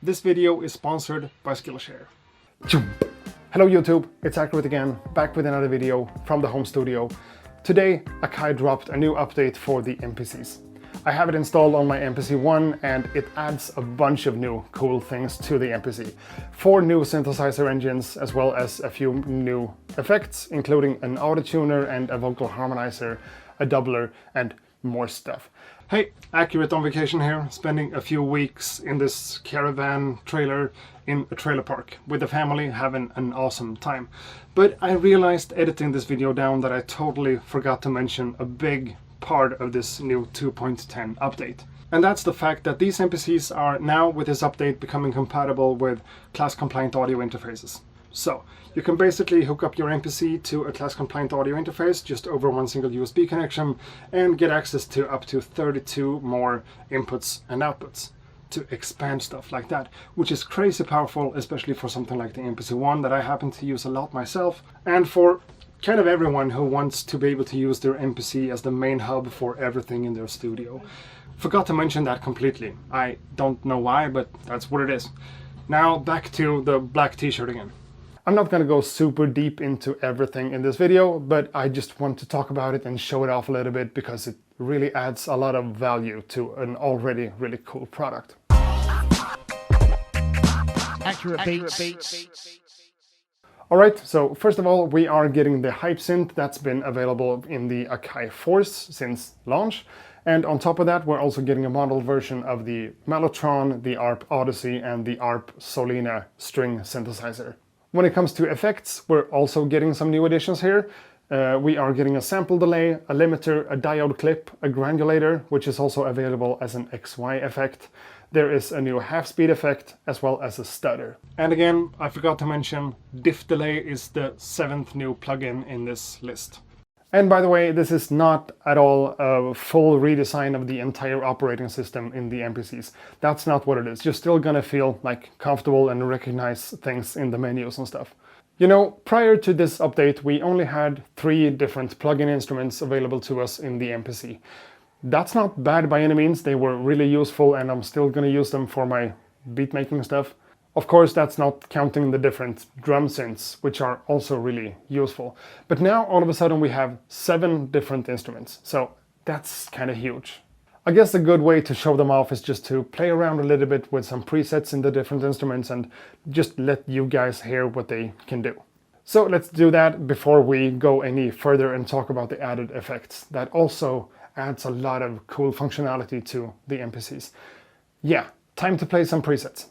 This video is sponsored by Skillshare. Hello YouTube, it's Akai again, back with another video from the home studio. Today, Akai dropped a new update for the MPCs. I have it installed on my MPC 1 and it adds a bunch of new cool things to the MPC. 4 new synthesizer engines as well as a few new effects, including an auto tuner and a vocal harmonizer, a doubler and more stuff. Hey, Accurate on vacation here, spending a few weeks in this caravan trailer in a trailer park with the family, having an awesome time. But I realized editing this video down that I totally forgot to mention a big part of this new 2.10 update. And that's the fact that these MPCs are now, with this update, becoming compatible with class-compliant audio interfaces. So, you can basically hook up your MPC to a class-compliant audio interface just over one single USB connection and get access to up to 32 more inputs and outputs to expand stuff like that, which is crazy powerful, especially for something like the MPC 1 that I happen to use a lot myself, and for kind of everyone who wants to be able to use their MPC as the main hub for everything in their studio. Forgot to mention that completely. I don't know why, but that's what it is. Now back to the black t-shirt again. I'm not going to go super deep into everything in this video, but I just want to talk about it and show it off a little bit because it really adds a lot of value to an already really cool product. Accurate beats. Alright, so first of all we are getting the Hype synth that's been available in the Akai Force since launch. And on top of that, we're also getting a modeled version of the Mellotron, the ARP Odyssey, and the ARP Solina string synthesizer. When it comes to effects, we're also getting some new additions here. We are getting a sample delay, a limiter, a diode clip, a granulator, which is also available as an XY effect. There is a new half-speed effect, as well as a stutter. And again, I forgot to mention, diff delay is the 7th new plugin in this list. And by the way, this is not at all a full redesign of the entire operating system in the MPCs. That's not what it is. You're still gonna feel like comfortable and recognize things in the menus and stuff. You know, prior to this update, we only had 3 different plugin instruments available to us in the MPC. That's not bad by any means. They were really useful and I'm still gonna use them for my beat making stuff. Of course, that's not counting the different drum synths, which are also really useful. But now, all of a sudden, we have 7 different instruments, so that's kind of huge. I guess a good way to show them off is just to play around a little bit with some presets in the different instruments and just let you guys hear what they can do. So let's do that before we go any further and talk about the added effects. That also adds a lot of cool functionality to the MPCs. Yeah, time to play some presets.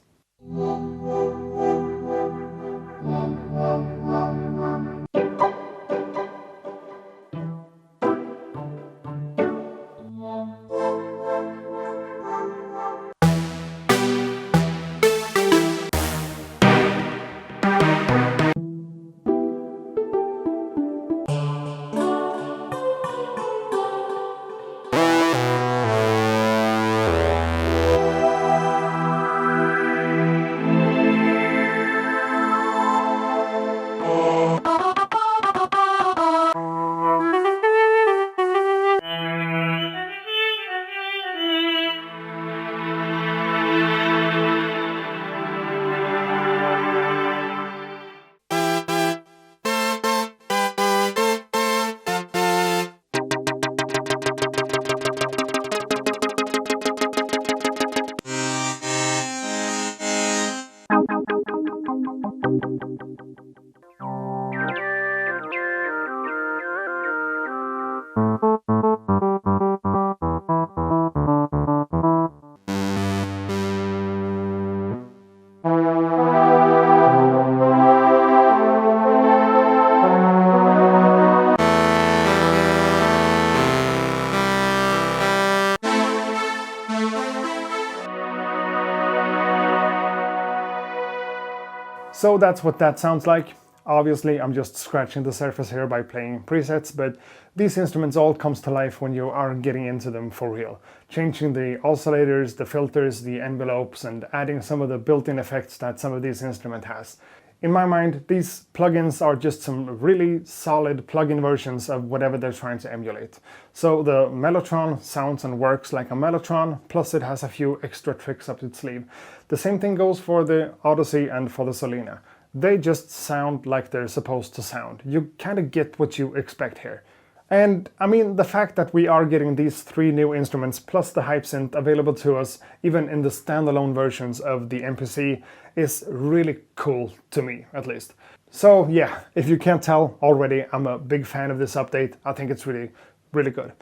So that's what that sounds like. Obviously, I'm just scratching the surface here by playing presets, but these instruments all comes to life when you are getting into them for real. Changing the oscillators, the filters, the envelopes, and adding some of the built-in effects that some of these instruments has. in my mind, these plugins are just some really solid plugin versions of whatever they're trying to emulate. So the Mellotron sounds and works like a Mellotron, plus it has a few extra tricks up its sleeve. The same thing goes for the Odyssey and for the Solina. They just sound like they're supposed to sound. You kind of get what you expect here. And I mean, the fact that we are getting these 3 new instruments plus the Hype Synth available to us even in the standalone versions of the MPC is really cool to me, at least. So yeah, if you can't tell already, I'm a big fan of this update. I think it's really, really good.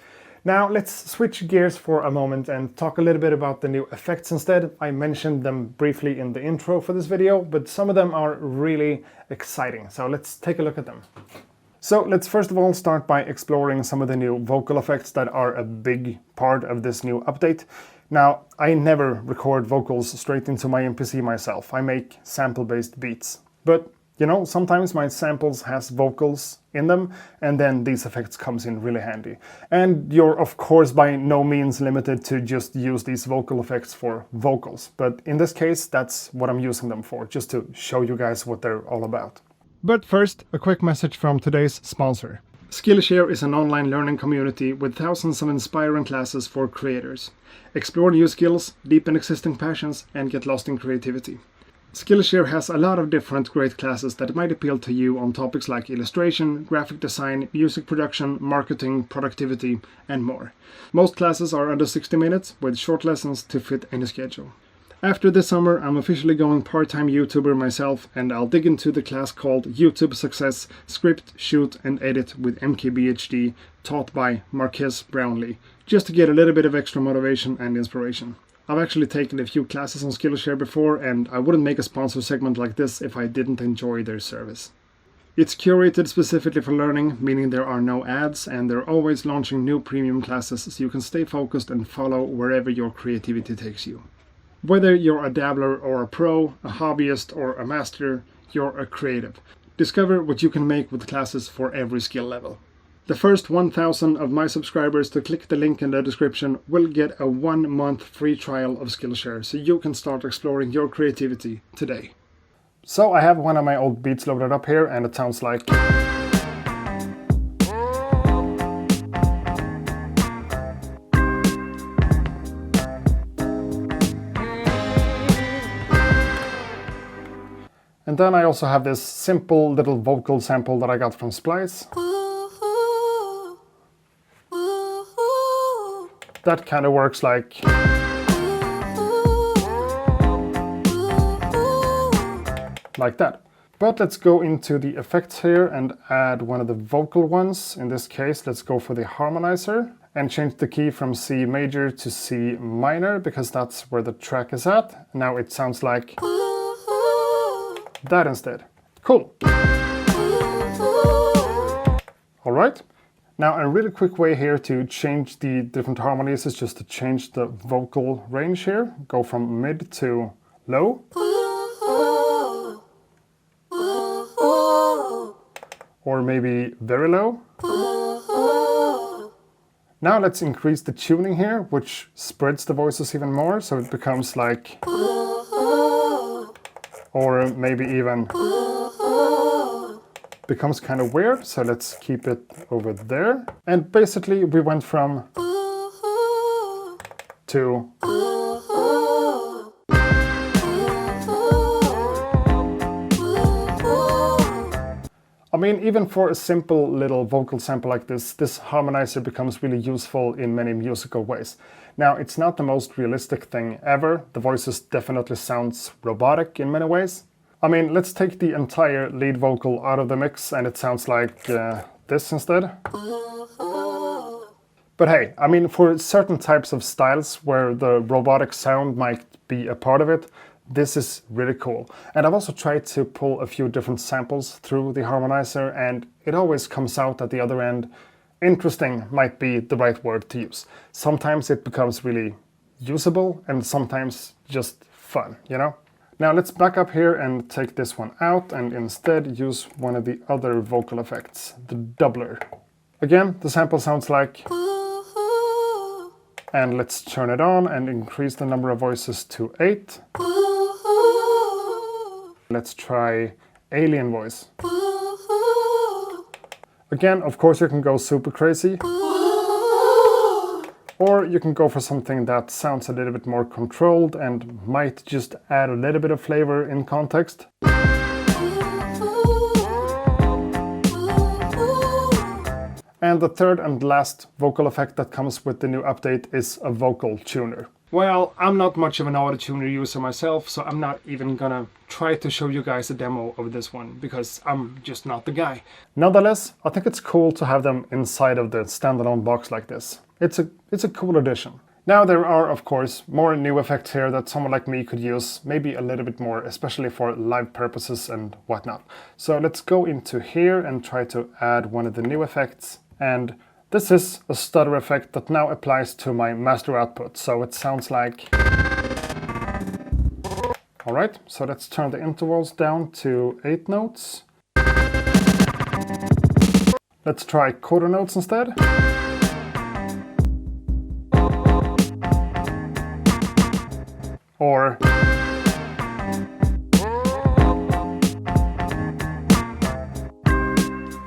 Now let's switch gears for a moment and talk a little bit about the new effects instead. I mentioned them briefly in the intro for this video, but some of them are really exciting. So let's take a look at them. So let's first of all start by exploring some of the new vocal effects that are a big part of this new update. Now, I never record vocals straight into my MPC myself. I make sample-based beats. But, you know, sometimes my samples has vocals in them, and then these effects comes in really handy. And you're, of course, by no means limited to just use these vocal effects for vocals. But in this case, that's what I'm using them for, just to show you guys what they're all about. But first, a quick message from today's sponsor. Skillshare is an online learning community with thousands of inspiring classes for creators. Explore new skills, deepen existing passions, and get lost in creativity. Skillshare has a lot of different great classes that might appeal to you on topics like illustration, graphic design, music production, marketing, productivity, and more. Most classes are under 60 minutes with short lessons to fit any schedule. After this summer, I'm officially going part-time YouTuber myself, and I'll dig into the class called YouTube Success, Script, Shoot and Edit with MKBHD, taught by Marques Brownlee, just to get a little bit of extra motivation and inspiration. I've actually taken a few classes on Skillshare before, and I wouldn't make a sponsor segment like this if I didn't enjoy their service. It's curated specifically for learning, meaning there are no ads, and they're always launching new premium classes so you can stay focused and follow wherever your creativity takes you. Whether you're a dabbler or a pro, a hobbyist or a master, you're a creative. Discover what you can make with classes for every skill level. The first 1,000 of my subscribers to click the link in the description will get a 1-month free trial of Skillshare, so you can start exploring your creativity today. So I have one of my old beats loaded up here, and it sounds like... And then I also have this simple little vocal sample that I got from Splice. That kind of works like... like that. But let's go into the effects here and add one of the vocal ones. In this case, let's go for the harmonizer and change the key from C major to C minor, because that's where the track is at. Now it sounds like... that instead. Cool. All right. Now a really quick way here to change the different harmonies is just to change the vocal range here. Go from mid to low. Or maybe very low. Now let's increase the tuning here, which spreads the voices even more, so it becomes like... or maybe even becomes kind of weird, so let's keep it over there. And basically we went from to... I mean, even for a simple little vocal sample like this harmonizer becomes really useful in many musical ways. Now, it's not the most realistic thing ever. The voices definitely sounds robotic in many ways. I mean, let's take the entire lead vocal out of the mix and it sounds like this instead. But hey, I mean, for certain types of styles where the robotic sound might be a part of it, this is really cool. And I've also tried to pull a few different samples through the harmonizer, and it always comes out at the other end. Interesting might be the right word to use. Sometimes it becomes really usable and sometimes just fun, you know? Now let's back up here and take this one out and instead use one of the other vocal effects, the doubler. Again, the sample sounds like... and let's turn it on and increase the number of voices to 8. Let's try alien voice. Again, of course, you can go super crazy. Or you can go for something that sounds a little bit more controlled and might just add a little bit of flavor in context. And the third and last vocal effect that comes with the new update is a vocal tuner. Well, I'm not much of an auto tuner user myself, so I'm not even gonna try to show you guys a demo of this one, because I'm just not the guy. Nonetheless, I think it's cool to have them inside of the standalone box like this. It's a cool addition. Now there are, of course, more new effects here that someone like me could use, maybe a little bit more, especially for live purposes and whatnot. So let's go into here and try to add one of the new effects. And this is a stutter effect that now applies to my master output, so it sounds like... Alright, so let's turn the intervals down to 8 notes. Let's try quarter notes instead. Or...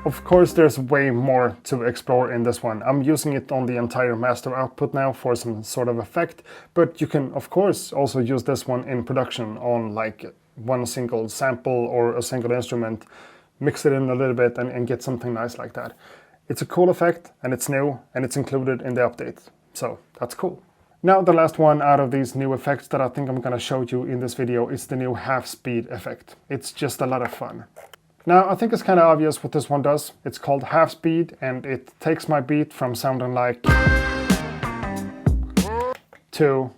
Of course, there's way more to explore in this one. I'm using it on the entire master output now for some sort of effect, but you can, of course, also use this one in production on like one single sample or a single instrument, mix it in a little bit and get something nice like that. It's a cool effect, and it's new, and it's included in the update, so that's cool. Now the last one out of these new effects that I think I'm gonna show you in this video is the new half speed effect. It's just a lot of fun. Now, I think it's kind of obvious what this one does. It's called half speed, and it takes my beat from sounding like to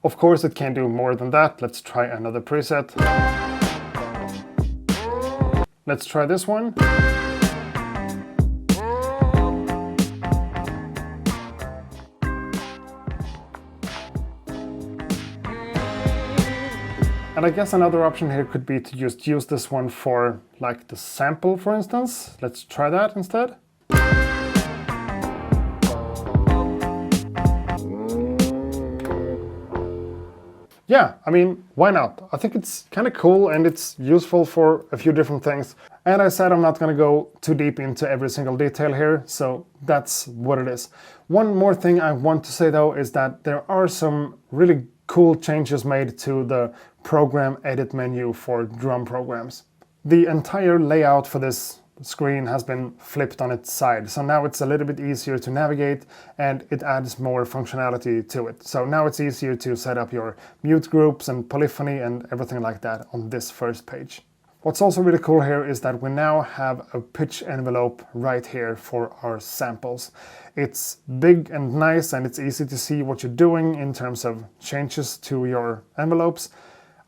of course it can do more than that. Let's try another preset. Let's try this one. And I guess another option here could be to just use this one for like the sample, for instance. Let's try that instead. Yeah, I mean, why not? I think it's kind of cool and it's useful for a few different things. And I said I'm not going to go too deep into every single detail here, so that's what it is. One more thing I want to say though is that there are some really cool changes made to the program edit menu for drum programs. The entire layout for this screen has been flipped on its side, so now it's a little bit easier to navigate and it adds more functionality to it. So now it's easier to set up your mute groups and polyphony and everything like that on this first page. What's also really cool here is that we now have a pitch envelope right here for our samples. It's big and nice, and it's easy to see what you're doing in terms of changes to your envelopes.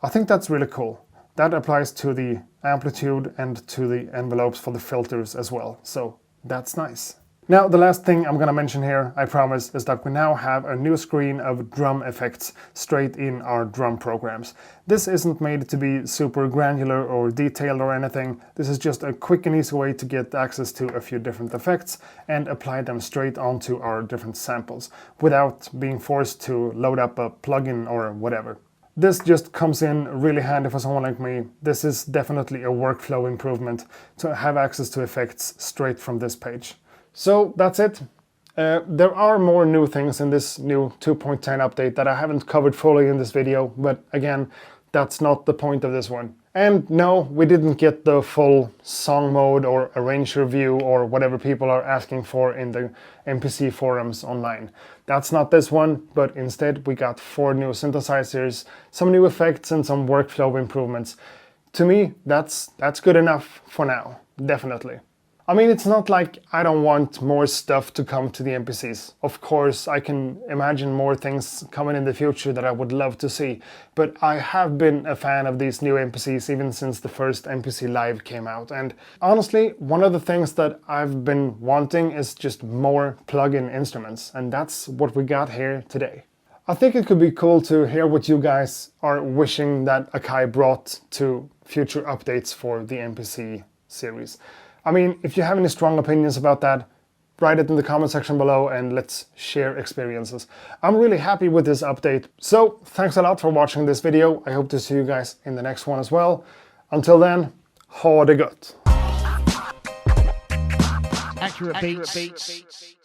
I think that's really cool. That applies to the amplitude and to the envelopes for the filters as well, so that's nice. Now, the last thing I'm gonna mention here, I promise, is that we now have a new screen of drum effects straight in our drum programs. This isn't made to be super granular or detailed or anything. This is just a quick and easy way to get access to a few different effects and apply them straight onto our different samples without being forced to load up a plugin or whatever. This just comes in really handy for someone like me. This is definitely a workflow improvement to have access to effects straight from this page. So that's it. There are more new things in this new 2.10 update that I haven't covered fully in this video, but again, that's not the point of this one. And no, we didn't get the full song mode or arranger view or whatever people are asking for in the MPC forums online. That's not this one, but instead we got 4 new synthesizers, some new effects and some workflow improvements. To me, that's good enough for now, definitely. I mean, it's not like I don't want more stuff to come to the MPCs. Of course, I can imagine more things coming in the future that I would love to see, but I have been a fan of these new MPCs even since the first MPC Live came out. And honestly, one of the things that I've been wanting is just more plug-in instruments, and that's what we got here today. I think it could be cool to hear what you guys are wishing that Akai brought to future updates for the MPC series. I mean, if you have any strong opinions about that, write it in the comment section below and let's share experiences. I'm really happy with this update. So thanks a lot for watching this video. I hope to see you guys in the next one as well. Until then, ha det gött! Accurate beats.